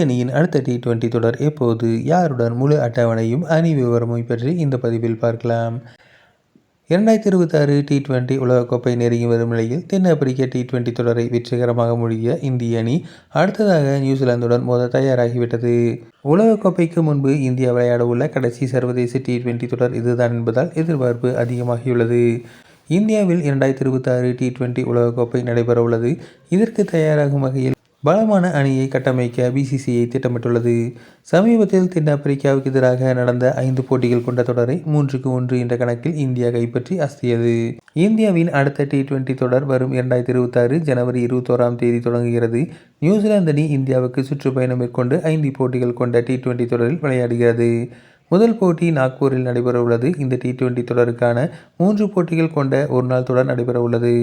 அணியின் அடுத்த T20 தொடர் எப்போது, யாருடன், முழு அட்டவணையும் அணி விவரமும் பற்றி இந்த பதிவில் பார்க்கலாம். 2026 T20 உலகக்கோப்பை நெருங்கி வரும் நிலையில் தென்னாப்பிரிக்க T20 தொடரை வெற்றிகரமாக முடிய இந்திய அணி அடுத்ததாக நியூசிலாந்துடன் மோத தயாராகிவிட்டது. உலகக்கோப்பைக்கு முன்பு இந்தியா விளையாட உள்ள கடைசி சர்வதேச T20 தொடர் இதுதான் என்பதால் எதிர்பார்ப்பு அதிகமாகியுள்ளது. இந்தியாவில் 2026 T20 உலகக்கோப்பை நடைபெற உள்ளது. இதற்கு தயாராகும் வகையில் பலமான அணியை கட்டமைக்க BCCI திட்டமிட்டுள்ளது. சமீபத்தில் தென்னாப்பிரிக்காவுக்கு எதிராக நடந்த 5 போட்டிகள் கொண்ட தொடரை 3-1 என்ற கணக்கில் இந்தியா கைப்பற்றி அசத்தியது. இந்தியாவின் அடுத்த T20 தொடர் வரும் 2026 ஜனவரி 21ஆம் தேதி தொடங்குகிறது. நியூசிலாந்து அணி இந்தியாவுக்கு சுற்றுப்பயணம் மேற்கொண்டு 5 போட்டிகள் கொண்ட T20 தொடரில் விளையாடுகிறது. முதல் போட்டி நாக்பூரில் நடைபெற உள்ளது. இந்த T20 தொடருக்கான 3 போட்டிகள் கொண்ட ஒருநாள் தொடர் நடைபெற உள்ளது.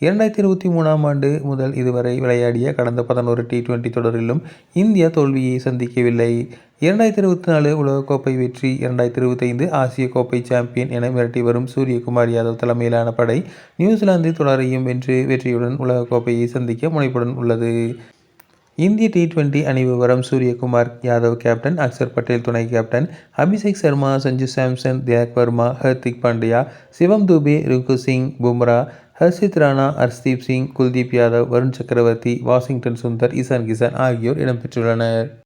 2023ஆம் ஆண்டு முதல் இதுவரை விளையாடிய கடந்த 11 T20 தொடரிலும் இந்தியா தோல்வியை சந்திக்கவில்லை. 2024 உலகக்கோப்பை வெற்றி, 2025 ஆசிய கோப்பை சாம்பியன் என மிரட்டி வரும் சூரியகுமார் யாதவ் தலைமையிலான படை நியூசிலாந்து தொடரையும் வென்று வெற்றியுடன் உலகக்கோப்பையை சந்திக்க முனைப்புடன் உள்ளது. இந்திய T20 அணி விவரம் சூரியகுமார் யாதவ் கேப்டன், அக்சர் பட்டேல் துணை கேப்டன், அபிஷேக் சர்மா, சஞ்சு சாம்சன், திலக் வர்மா, ஹர்திக் பாண்டியா, சிவம் துபே, ரிங்கு சிங், பும்ரா, ஹர்ஷித் ராணா, ஹர்ஷ்தீப் சிங், குல்தீப் யாதவ், வருண் சக்கரவர்த்தி, வாஷிங்டன் சுந்தர், இசான் கிசான் ஆகியோர் இடம்பெற்றுள்ளனர்.